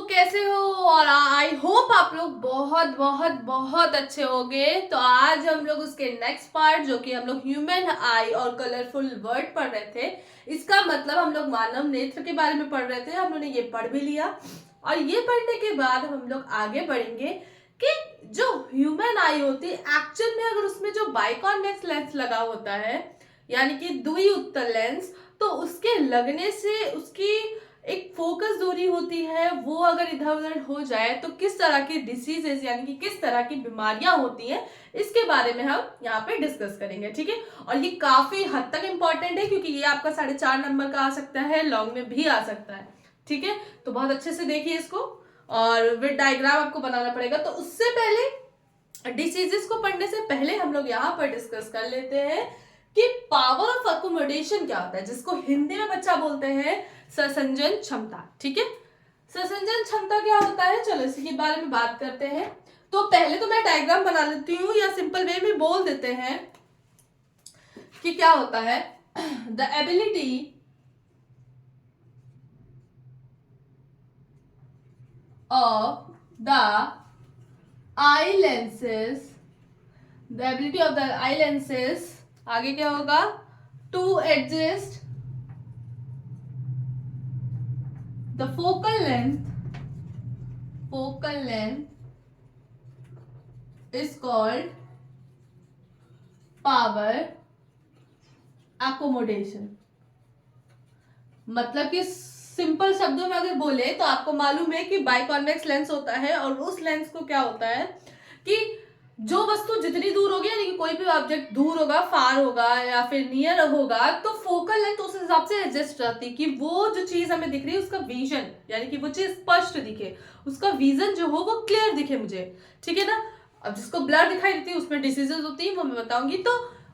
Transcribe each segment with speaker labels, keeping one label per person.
Speaker 1: कैसे हो? और आई होप आप लोग बहुत बहुत बहुत अच्छे होंगे। तो आज हम लोग उसके नेक्स्ट पार्ट, जो कि हम लोग ह्यूमन आई और कलरफुल वर्ड पढ़ रहे थे, इसका मतलब हम लोग मानव नेत्र के बारे में पढ़ रहे थे। हम लोगों ने ये पढ़ भी लिया और ये पढ़ने के बाद हम लोग आगे बढ़ेंगे कि जो ह्यूमन आई होती है एक्चुअल में, अगर उसमें जो बाइकॉन्वेक्स लेंस लगा होता है, यानी कि द्वि उत्तल लेंस, तो उसके लगने से उसकी एक फोकस दूरी होती है, वो अगर इधर उधर हो जाए तो किस तरह की डिसीजेस यानी कि किस तरह की बीमारियां होती हैं, इसके बारे में हम यहाँ पे डिस्कस करेंगे। ठीक है, और ये काफी हद तक इंपॉर्टेंट है क्योंकि ये आपका 4.5 नंबर का आ सकता है, लॉन्ग में भी आ सकता है। ठीक है, तो बहुत अच्छे से देखिए इसको, और विद डायग्राम आपको बनाना पड़ेगा। तो उससे पहले, डिसीजेस को पढ़ने से पहले हम लोग यहाँ पर डिस्कस कर लेते हैं कि पावर ऑफ अकोमोडेशन क्या होता है, जिसको हिंदी में बच्चा बोलते हैं संसंजन क्षमता। ठीक है, संसंजन क्षमता क्या होता है, चलो इसी के बारे में बात करते हैं। तो पहले तो मैं डायग्राम बना लेती हूँ, या सिंपल वे में बोल देते हैं कि क्या होता है। The ability of the eye lenses, the ability of the eye lenses, आगे क्या होगा, to adjust the focal length is called power accommodation। मतलब कि सिंपल शब्दों में अगर बोले तो आपको मालूम है कि बाइकॉन्वेक्स लेंस होता है, और उस लेंस को क्या होता है कि जो वस्तु जितनी दूर होगी, यानी कि कोई भी ऑब्जेक्ट दूर होगा, फार होगा या फिर नियर होगा, तो फोकल लेंथ उस हिसाब से एडजस्ट रहती कि वो जो चीज हमें दिख रही है उसका विजन, यानी कि वो चीज स्पष्ट दिखे, उसका विजन जो हो वो क्लियर दिखे मुझे। ठीक है ना। अब जिसको ब्लर दिखाई देती है उसमें डिसीजेस होती है, वो मैं बताऊंगी। तो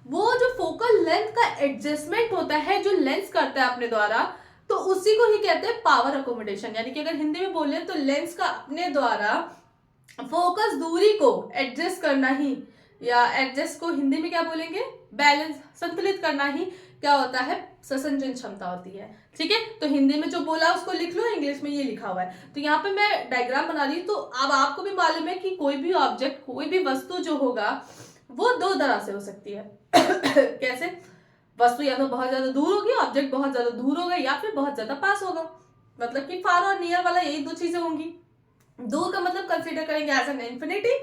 Speaker 1: वो जो फोकल लेंथ का एडजस्टमेंट होता है, जो लेंस करता है अपने द्वारा, तो उसी को ही कहते हैं पावर अकोमोडेशन। यानी कि अगर हिंदी में बोले तो लेंस का अपने द्वारा फोकस दूरी को एडजस्ट करना ही, या एडजस्ट को हिंदी में क्या बोलेंगे, बैलेंस, संतुलित करना ही क्या होता है, संसंजन क्षमता होती है। ठीक है, तो हिंदी में जो बोला उसको लिख लो, इंग्लिश में ये लिखा हुआ है। तो यहाँ पे मैं डायग्राम बना रही हूँ। तो अब आपको भी मालूम है कि कोई भी ऑब्जेक्ट, कोई भी वस्तु जो होगा वो दो तरह से हो सकती है। कैसे, वस्तु या तो बहुत ज्यादा दूर होगी, ऑब्जेक्ट बहुत ज्यादा दूर होगा, या फिर बहुत ज्यादा पास होगा। मतलब कि फार और नियर वाला यही दो चीजें होंगी। दूर का मतलब कंसीडर करेंगे एज एन इंफिनिटी,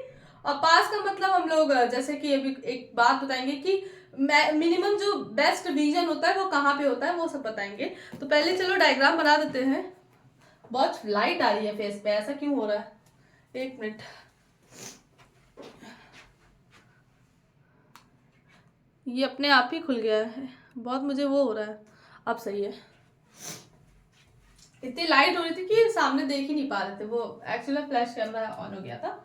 Speaker 1: और पास का मतलब हम लोग जैसे कि अभी एक बात बताएंगे कि मिनिमम जो बेस्ट विजन होता है वो कहाँ पे होता है, वो सब बताएंगे। तो पहले चलो डायग्राम बना देते हैं। बहुत लाइट आ रही है फेस पे, ऐसा क्यों हो रहा है, एक मिनट। ये अपने आप ही खुल गया है, बहुत मुझे वो हो रहा है। अब सही है। इतनी लाइट हो रही थी कि सामने देख ही नहीं पा रहे थे, वो एक्चुअली फ्लैश कैमरा ऑन हो गया था।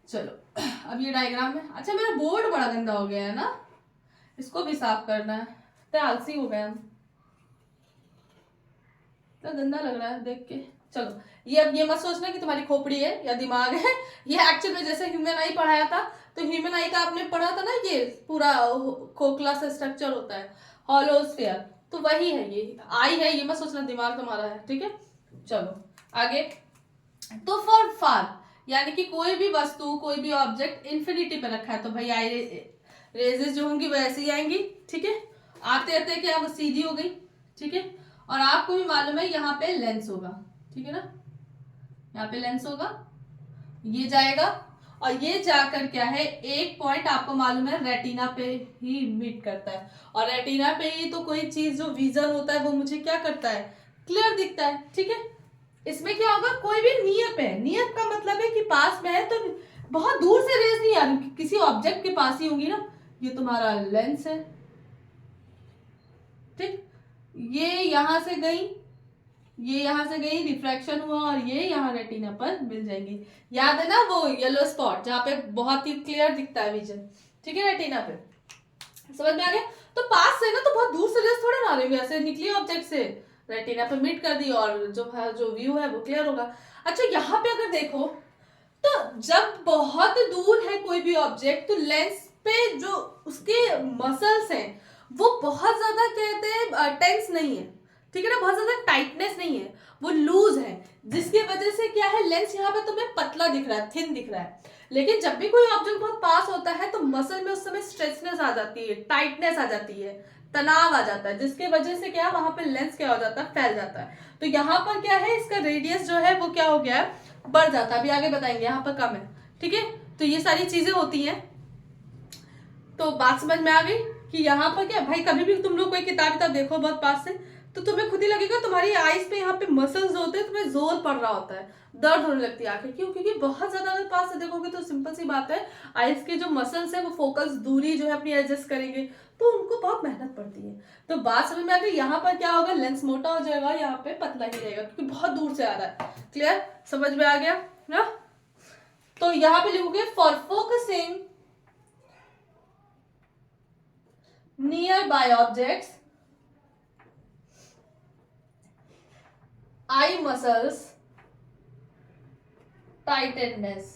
Speaker 1: चलो अब ये डायग्राम है। अच्छा, मेरा बोर्ड बड़ा गंदा हो गया है ना, इसको भी साफ करना है। तो आलसी हो गया हम, तो गंदा लग रहा है देख के। चलो, ये अब ये मत सोचना कि तुम्हारी खोपड़ी है या दिमाग है। ये एक्चुअल में जैसे ह्यूमन आई पढ़ाया था, तो ह्यूमन आई का आपने पढ़ा था ना, ये पूरा खोखला सा स्ट्रक्चर होता है, हॉलोस्फीयर, तो वही है, ये आई है, ये मत सोचना दिमाग तुम्हारा है। ठीक है, चलो आगे। तो फॉर फार, यानी कि कोई भी वस्तु, कोई भी ऑब्जेक्ट इन्फिनिटी पे रखा है, तो भाई आई रेजेस जो होंगी वो ऐसे ही आएंगी। ठीक है, आते आते क्या वो सीधी हो गई। ठीक है, और आपको भी मालूम है यहाँ पे लेंस होगा। ठीक है ना, यहाँ पे लेंस होगा, ये जाएगा, और ये जाकर क्या है, एक पॉइंट आपको मालूम है रेटिना पे ही मीट करता है। और रेटिना पे ही तो कोई चीज जो विजन होता है वो मुझे क्या करता है, क्लियर दिखता है। ठीक है, इसमें क्या होगा, कोई भी नियर पे है, नियर का मतलब है कि पास में है, तो बहुत दूर से रेज नहीं आ रही, किसी ऑब्जेक्ट के पास ही होंगी ना। ये तुम्हारा लेंस है। ठीक, ये यहां से गई, ये यहां से गई, रिफ्रैक्शन हुआ, और ये यहाँ रेटिना पर मिल जाएंगी। याद है ना वो येलो स्पॉट जहाँ पे बहुत ही क्लियर दिखता है विजन। ठीक है, रेटिना पे, समझ में आ गया। तो पास से ना तो बहुत दूर से रेस थोड़े ना रही, ऐसे निकली ऑब्जेक्ट से रेटिना पे मीट कर दी, और जो व्यू है वो क्लियर होगा। अच्छा, यहाँ पे अगर देखो तो जब बहुत दूर है कोई भी ऑब्जेक्ट, तो लेंस पे जो उसके मसल्स हैं वो बहुत ज्यादा कहते हैं टेंस नहीं है। ठीक है ना, बहुत ज्यादा टाइटनेस नहीं है, वो लूज है, जिसकी वजह से क्या है लेंस यहाँ पे तुम्हें पतला दिख रहा है, थिन दिख रहा है। लेकिन जब भी कोई ऑब्जेक्ट बहुत पास होता है तो मसल में उस समय स्ट्रेचनेस आ जाती है, टाइटनेस आ जाती है, तनाव आ जाता है, जिसकी वजह से क्या वहां पे लेंस क्या हो जाता है, फैल जाता है। तो यहाँ पर क्या है, इसका रेडियस जो है वो क्या हो गया है, बढ़ जाता है। अभी आगे बताएंगे, यहाँ पर कम है, ठीक है। तो ये सारी चीजें होती हैं। तो बात समझ में आ गई कि यहाँ पर क्या भाई, कभी भी तुम लोग कोई किताब देखो बहुत पास से तो तुम्हें खुद ही लगेगा तुम्हारी आईज पे यहाँ पे मसल्स जो होते हैं तुम्हें जोर पड़ रहा होता है, दर्द होने लगती है आंखें। क्यों? क्योंकि बहुत ज्यादा अगर पास से देखोगे तो सिंपल सी बात है, आईज के जो मसल्स है वो फोकस दूरी जो है अपनी एडजस्ट करेंगे, तो उनको बहुत मेहनत पड़ती है। तो बात समझ में आ गई, यहाँ पर क्या होगा, लेंस मोटा हो जाएगा, यहाँ पे पतला ही रहेगा क्योंकि बहुत दूर से आ रहा है। क्लियर? समझ में आ गया ना? तो यहाँ पे लिखोगे for focusing nearby objects, eye muscles टाइटेडनेस।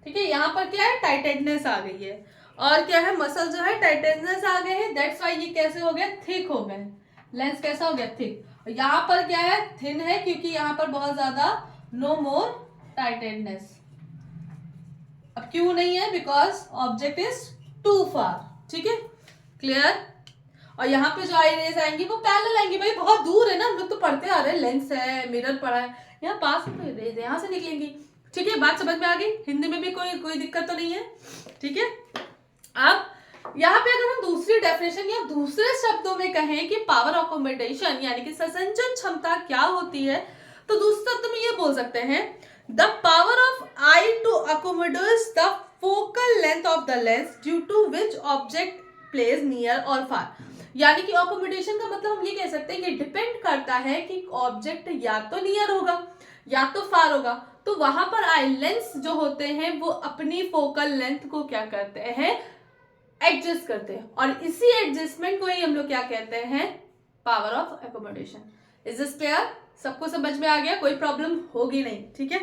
Speaker 1: ठीक है, यहां पर क्या है, टाइटेडनेस आ गई है, और क्या है, मसल जो है टाइटेडनेस आ गए हैं, दैट्स वाई ये कैसे हो गया, थिक हो गए, लेंस कैसा हो गया, थिक। यहां पर क्या है, थिन है, क्योंकि यहां पर बहुत ज्यादा नो मोर टाइटेडनेस। अब क्यों नहीं है, बिकॉज ऑब्जेक्ट इज टू फार। ठीक है, क्लियर? और यहाँ पे जो आई रेज आएंगी वो पैरेलल आएंगी, भाई बहुत दूर है ना, हम लोग तो पढ़ते आ रहे हैं, लेंस है, मिरर पड़ा है, यहाँ पास में तो रेज यहाँ से निकलेंगी। ठीक है, बात समझ में आ गई, हिंदी में भी कोई दिक्कत तो नहीं है। ठीक है, अब यहाँ पे अगर हम दूसरी डेफिनेशन या दूसरे शब्दों में कहें कि पावर अकोमोडेशन यानी कि संसंजन क्षमता क्या होती है, तो दूसरे शब्द में ये बोल सकते हैं, the power of eye to accommodate the focal length of the lens due to which object place near और फार। यानी कि अकोमोडेशन का मतलब हम ये कह सकते हैं कि डिपेंड करता है कि ऑब्जेक्ट या तो नियर होगा या तो फार होगा, तो वहां पर आई लेंस जो होते हैं वो अपनी फोकल लेंथ को क्या करते हैं, एडजस्ट करते हैं, और इसी एडजस्टमेंट को ही हम लोग क्या कहते हैं, power of accommodation. Is this clear? सबको समझ में आ गया? कोई प्रॉब्लम होगी नहीं। ठीक है,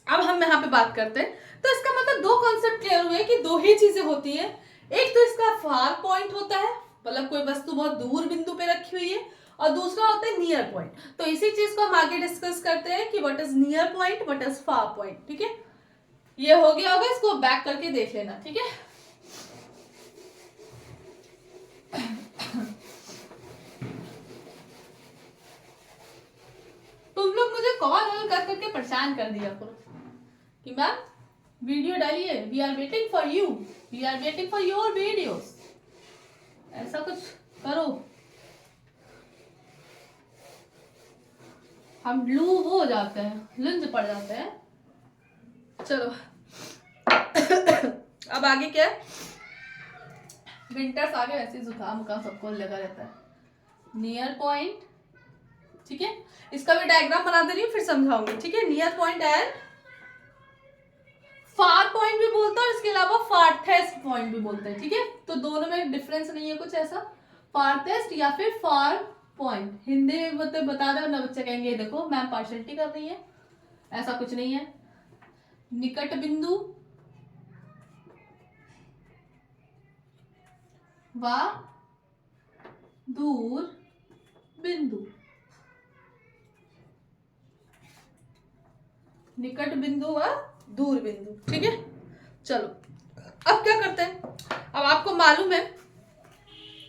Speaker 1: अब हम यहाँ पे बात करते हैं, तो इसका मतलब दो कॉन्सेप्ट क्लियर हुए कि दो ही चीजें होती है। एक तो इसका फार पॉइंट होता है, मतलब कोई वस्तु बहुत दूर बिंदु पे रखी हुई है, और दूसरा होता है नियर पॉइंट। तो इसी चीज को हम आगे डिस्कस करते हैं कि what is near point, what is far point. ठीक है, ये हो गया होगा, इसको बैक करके देख लेना। ठीक है, तुम लोग मुझे कॉल कर करके परेशान कर दिया करो कि मैम वीडियो डालिए, we are waiting for you, we are waiting for your videos, ऐसा कुछ करो। हम लू हो जाते हैं, लुंज पड़ जाते हैं। चलो अब आगे क्या है, विंटर्स आगे, वैसे जुकाम का सबको लगा रहता है। नियर पॉइंट, ठीक है, इसका भी डायग्राम बना दे रही हूँ, फिर समझाऊंगी। ठीक है, near point and far point भी बोलते हैं, और इसके अलावा फारथेस्ट पॉइंट भी बोलते हैं। ठीक है, तो दोनों में डिफरेंस नहीं है कुछ ऐसा, फारथेस्ट या फिर फार पॉइंट। हिंदी में बता दो ना, बच्चे कहेंगे देखो मैम पार्शियलिटी कर रही है, ऐसा कुछ नहीं है। निकट बिंदु व दूर बिंदु, निकट बिंदु व दूर बिंदु। ठीक है, चलो अब क्या करते हैं, अब आपको मालूम है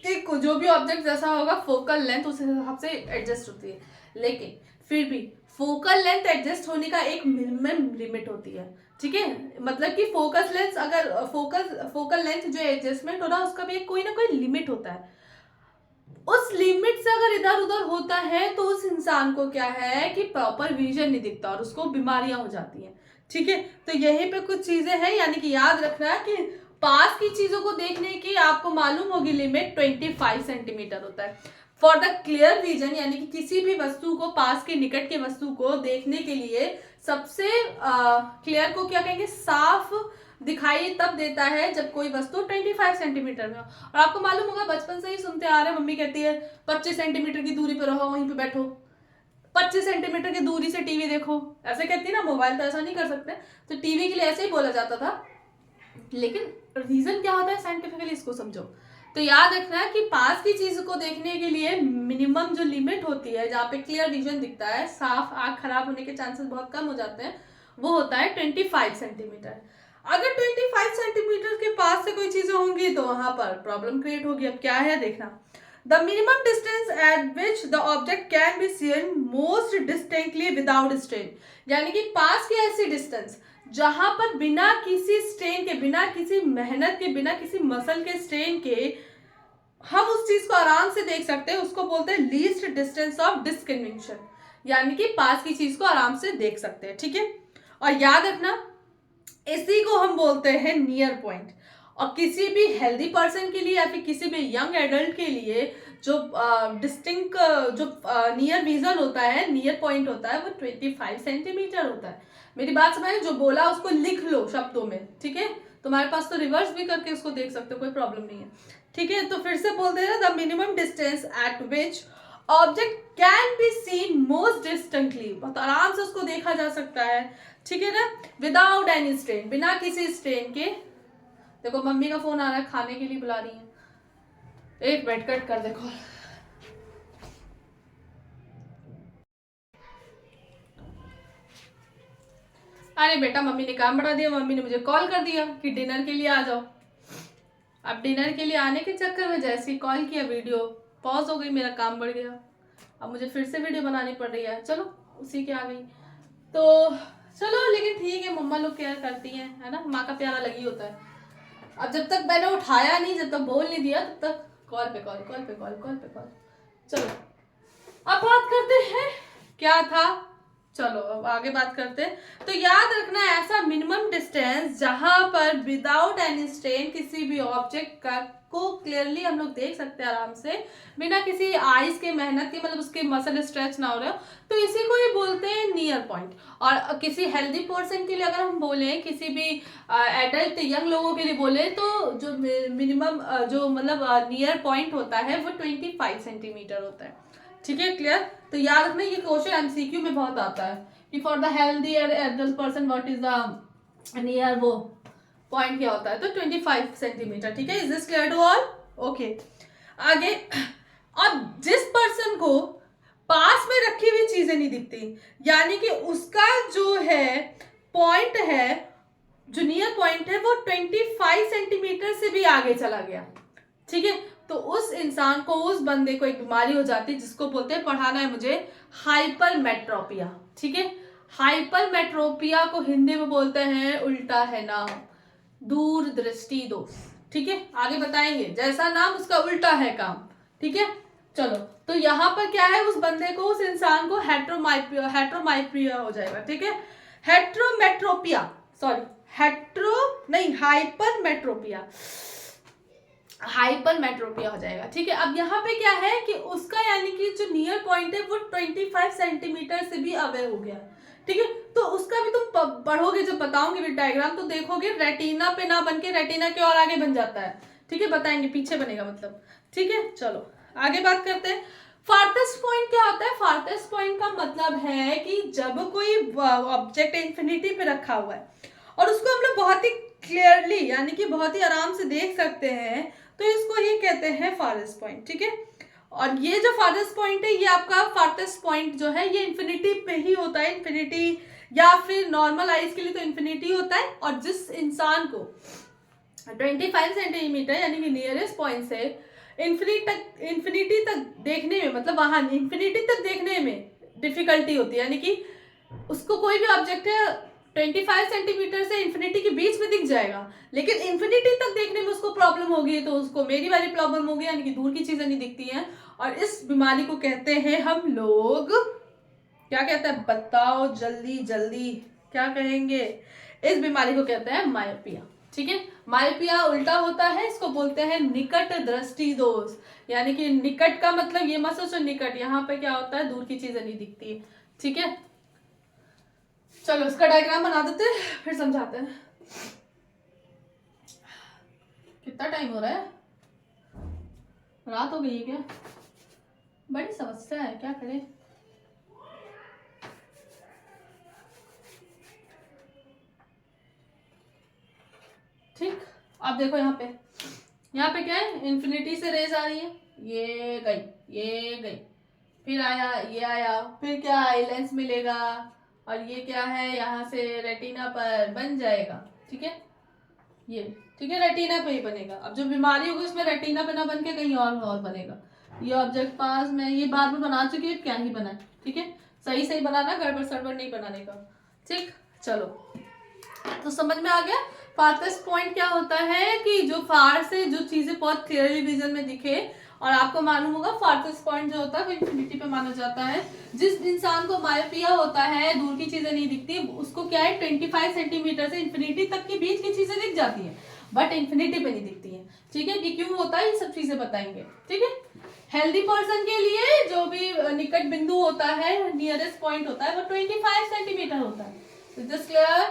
Speaker 1: कि जो भी ऑब्जेक्ट जैसा होगा फोकल लेंथ उस हिसाब से एडजस्ट होती है, लेकिन फिर भी फोकल लेंथ एडजस्ट होने का एक मिनिमम लिमिट होती है। ठीक है, मतलब कि फोकस लेंथ अगर फोकल लेंथ जो एडजस्टमेंट हो रहा है उसका भी कोई ना कोई लिमिट होता है। उस लिमिट से अगर इधर उधर होता है तो उस इंसान को क्या है कि प्रॉपर विजन नहीं दिखता और उसको बीमारियां हो जाती हैं। ठीक है, तो यहीं पे कुछ चीजें हैं, यानी कि याद रखना है कि पास की चीजों को देखने की आपको मालूम होगी लिमिट 25 सेंटीमीटर होता है। फॉर द क्लियर विजन, यानी कि किसी भी वस्तु को, पास के निकट के वस्तु को देखने के लिए सबसे क्लियर को क्या कहेंगे, साफ दिखाई तब देता है जब कोई वस्तु 25 सेंटीमीटर में हो। और आपको मालूम होगा, बचपन से ही सुनते आ रहे हैं, मम्मी कहती है 25 सेंटीमीटर की दूरी पर रहो, वहीं पे बैठो, 25 सेंटीमीटर की दूरी से टीवी देखो, ऐसे कहती है ना। मोबाइल तो ऐसा नहीं कर सकते, तो टीवी के लिए ऐसे ही बोला जाता था, लेकिन रीजन क्या होता है साइंटिफिकली, इसको समझो। तो याद रखना कि पास की चीज को देखने के लिए मिनिमम जो लिमिट होती है, जहाँ पे क्लियर विजन दिखता है, साफ आंख खराब होने के चांसेस बहुत कम हो जाते हैं, वो होता है 25 सेंटीमीटर। अगर 25 सेंटीमीटर के पास से कोई चीजें होंगी तो वहां पर प्रॉब्लम क्रिएट होगी। अब क्या है देखना, the minimum distance eight which the object can be seen most distinctly without strain, यानी कि पास की ऐसी डिस्टेंस जहां पर बिना किसी स्ट्रेन के, बिना किसी मेहनत के, बिना किसी मसल के स्ट्रेन के हम उस चीज को आराम से देख सकते हैं, उसको बोलते हैं लीस्ट डिस्टेंस ऑफ डिस्कन्विक्शन, यानी कि पास की चीज को आराम से देख सकते हैं। ठीक है, और याद रखना इसी को हम बोलते हैं नियर पॉइंट। और किसी भी हेल्दी पर्सन के लिए या फिर किसी भी यंग एडल्ट के लिए जो डिस्टिंक्ट जो नियर विजन होता है, नियर पॉइंट होता है, वो 25 सेंटीमीटर होता है। मेरी बात समझ, जो बोला उसको लिख लो शब्दों में। ठीक है, तुम्हारे पास तो रिवर्स भी करके उसको देख सकते हो, कोई प्रॉब्लम नहीं है। ठीक है, तो फिर से बोलते हैं, the minimum distance eight which object can be seen most distinctly, बहुत आराम से उसको देखा जा सकता है। ठीक है ना, विदाउट एनी स्ट्रेन, बिना किसी स्ट्रेन के। देखो मम्मी का फोन आ रहा है, खाने के लिए बुला रही है, एक मिनट कट कर देखो। अरे बेटा मम्मी ने काम बढ़ा दिया, मम्मी ने मुझे कॉल कर दिया कि डिनर के लिए आ जाओ। अब डिनर के लिए आने के चक्कर में जैसे ही कॉल किया, वीडियो पॉज हो गई, मेरा काम बढ़ गया। अब मुझे फिर से वीडियो बनानी पड़ रही है, चलो उसी के आ गई। तो चलो, लेकिन ठीक है, मम्मा लोग केयर करती हैं, है ना, माँ का प्यारा लगी होता है। अब जब तक मैंने उठाया नहीं, जब तक बोल नहीं दिया, तब तक कॉल पे कॉल, कॉल पे कॉल, कॉल पे कॉल। चलो अब बात करते हैं, क्या था, चलो अब आगे बात करते हैं। तो याद रखना ऐसा मिनिमम डिस्टेंस जहां पर विदाउट एनी स्ट्रेन किसी भी ऑब्जेक्ट का को क्लियरली हम लोग देख सकते हैं आराम से, बिना किसी आइज के मेहनत के, मतलब उसके मसल स्ट्रेच ना हो रहे हो, तो इसी को ही बोलते हैं नियर पॉइंट। और किसी हेल्दी पर्सन के लिए अगर हम बोले, किसी भी एडल्ट यंग लोगों के लिए बोले, तो जो मिनिमम जो मतलब नियर पॉइंट होता है वो 25 सेंटीमीटर होता है। ठीक है, क्लियर। तो याद रखना ये क्वेश्चन एमसीक्यू में बहुत आता है कि for the healthy adult person what is the near वो पॉइंट क्या होता है, तो 25 सेंटीमीटर। ठीक है, is this clear to all? Okay, आगे। अब जिस पर्सन को पास में रखी हुई चीजें नहीं दिखती, यानी कि उसका जो है पॉइंट है, जो नियर पॉइंट है, वो 25 सेंटीमीटर से भी आगे चला गया। ठीक है, तो उस इंसान को, उस बंदे को एक बीमारी हो जाती है जिसको बोलते हैं, पढ़ाना है मुझे, हाइपरमेट्रोपिया। ठीक है, हाइपरमेट्रोपिया को हिंदी में बोलते हैं, उल्टा है नाम, दूर दृष्टि दोष। ठीक है, आगे बताएंगे, जैसा नाम उसका उल्टा है काम। ठीक है, चलो, तो यहाँ पर क्या है, उस बंदे को, उस इंसान को हेट्रोमाइपिया हो जाएगा। ठीक है, हेट्रोमेट्रोपिया, सॉरी, हाइपरमेट्रोपिया, हाइपरमेट्रोपिया हो जाएगा। ठीक है, अब यहाँ पे क्या है कि उसका यानी कि जो नियर पॉइंट है वो 25 सेंटीमीटर से भी अवे हो गया। ठीक है, तो उसका भी तुम पढ़ोगे, जब बताऊंगी भी डायग्राम, तो देखोगे रेटिना पे ना बन के रेटिना के और आगे बन जाता है। ठीक है, बताएंगे, पीछे बनेगा मतलब। ठीक है, चलो आगे बात करते हैं। फार्थेस्ट पॉइंट क्या होता है? फार्थेस्ट पॉइंट का मतलब है कि जब कोई ऑब्जेक्ट इंफिनिटी पे रखा हुआ है और उसको हम लोग बहुत ही क्लियरली, यानी कि बहुत ही आराम से देख सकते हैं, तो इसको ये कहते हैं फारेस्ट पॉइंट। ठीक है, और ये जो फारेस्ट पॉइंट है, ये आपका फारेस्ट पॉइंट जो है, ये इन्फिनिटी पे ही होता है। इन्फिनिटी या फिर नॉर्मल आइज के लिए तो इन्फिनिटी होता है। और जिस इंसान को 25 सेंटीमीटर यानी कि नियरेस्ट पॉइंट से इन्फिनिटी तक देखने में, मतलब वहां इन्फिनिटी तक देखने में डिफिकल्टी होती है, यानी कि उसको कोई भी ऑब्जेक्ट है 25 सेंटीमीटर से इन्फिनिटी के बीच में दिख जाएगा, लेकिन इन्फिनिटी तक देखने में उसको प्रॉब्लम होगी, तो उसको मेरी वाली प्रॉब्लम होगी, यानी कि दूर की चीजें नहीं दिखती हैं। और इस बीमारी को कहते हैं हम लोग, क्या कहते हैं, बताओ जल्दी जल्दी, क्या कहेंगे? इस बीमारी को कहते हैं मायोपिया। ठीक है, मायोपिया उल्टा होता है, इसको बोलते हैं निकट दृष्टि दोष। यानी कि निकट का मतलब ये मत सोचो निकट, यहाँ पे क्या होता है, दूर की चीजें नहीं दिखती है। ठीक है, चलो इसका डायग्राम बना देते हैं, फिर समझाते हैं। कितना टाइम हो रहा है? रात हो गई है क्या? बड़ी समस्या है, क्या करें। ठीक, अब देखो यहाँ पे, यहाँ पे क्या है, इन्फिनिटी से रेज आ रही है, ये गई, ये गई, फिर आया, ये आया, फिर क्या आई लेंस मिलेगा, और ये क्या है, यहाँ से रेटिना पर बन जाएगा, ठीक है, ये ठीक है, रेटिना पे ही बनेगा। अब जो बीमारी होगी उसमें रेटिना पे ना बन के कहीं और बनेगा। ये ऑब्जेक्ट पास में ये बार बार बना चुकी है, क्या ही बना है, ठीक है, सही सही बनाना, गड़बड़ सड़बड़ नहीं बनाने का, ठीक। चलो, तो समझ में आ गया। फारथेस्ट पॉइंट क्या होता है कि जो फार से जो चीजें बहुत क्लियरली विजन में दिखे, और आपको मालूम होगा फारथेस्ट पॉइंट जो होता है वो इंफिनिटी पे माना जाता है। जिस इंसान को मायोपिया होता है, दूर की चीजें नहीं दिखती, उसको क्या है 25 सेंटीमीटर से इंफिनिटी तक के बीच की चीजें दिख जाती हैं, बट इंफिनिटी पे नहीं दिखती है, ठीक है, कि क्यों होता है ये सब चीजें बताएंगे, ठीक है। हेल्दी पर्सन के लिए जो भी निकट बिंदु होता है, नियरेस्ट पॉइंट होता है, वो 25 सेंटीमीटर होता है। This clear?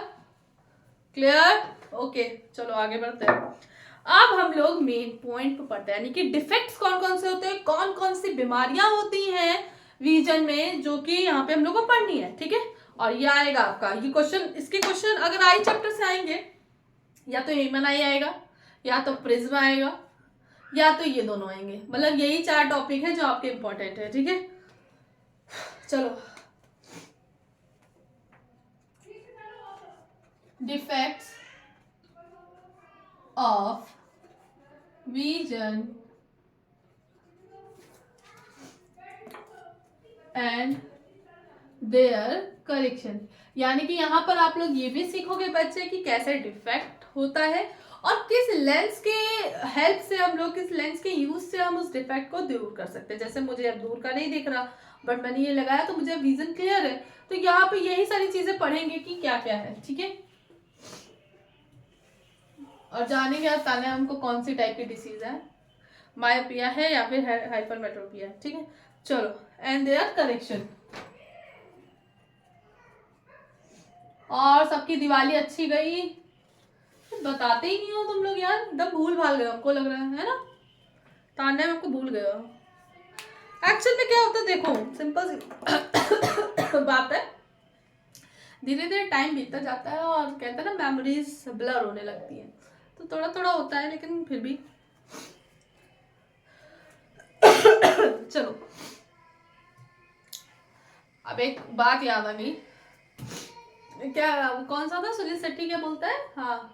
Speaker 1: क्लियर? ओके, चलो आगे बढ़ते हैं। अब हम लोग मेन पॉइंट पर पढ़ते हैं, यानी कि डिफेक्ट्स कौन कौन से होते हैं, कौन कौन सी बीमारियां होती हैं विजन में, जो कि यहाँ पे हम लोग को पढ़नी है, ठीक है। और ये आएगा आपका ये क्वेश्चन, इसके क्वेश्चन अगर आई चैप्टर से आएंगे, या तो ह्यूमन आई आएगा, या तो प्रिज्म आएगा, या तो ये दोनों आएंगे, मतलब यही 4 टॉपिक है जो आपके इंपॉर्टेंट है, ठीक है। चलो, defects of vision and their correction, यानी कि यहाँ पर आप लोग ये भी सीखोगे बच्चे कि कैसे डिफेक्ट होता है, और किस लेंस के हेल्प से हम लोग, किस लेंस के यूज से हम उस डिफेक्ट को दूर कर सकते हैं। जैसे मुझे अब दूर का नहीं दिख रहा, बट मैंने ये लगाया तो मुझे विजन क्लियर है, तो यहाँ पे यही सारी चीजें पढ़ेंगे कि क्या क्या है, ठीक है। और जानेंगे आप ताने हमको कौन सी टाइप की डिसीज है, मायोपिया है या फिर हाइपरमेट्रोपिया है, ठीक है। चलो, एंड देयर करेक्शन। और सबकी दिवाली अच्छी गई, बताते ही नहीं हो तुम लोग यार, एकदम भूल भाल गए हमको लग रहा है ना, ताने में हमको भूल गए। एक्चुअल में क्या होता है देखो, सिंपल सी बात है, धीरे धीरे टाइम बीतता जाता है और कहते हैं ना मेमोरीज ब्लर होने लगती है, तो थोड़ा थोड़ा होता है, लेकिन फिर भी चलो, अब एक बात याद आ गई, क्या कौन सा था, सुनील शेट्टी क्या बोलता है, हाँ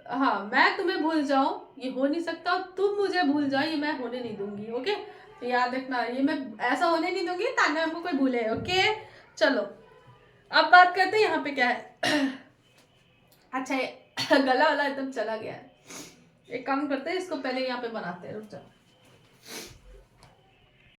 Speaker 1: हाँ, मैं तुम्हें भूल जाऊं ये हो नहीं सकता, और तुम मुझे भूल जाओ ये मैं होने नहीं दूंगी, ओके। तो याद रखना, ये मैं ऐसा होने नहीं दूंगी ताकि हमको कोई भूले, ओके। चलो, अब बात करते हैं यहाँ पे क्या है। अच्छा, गला वाला एकदम चला गया है, एक काम करते हैं, इसको पहले यहाँ पे बनाते हैं, रुक जाओ।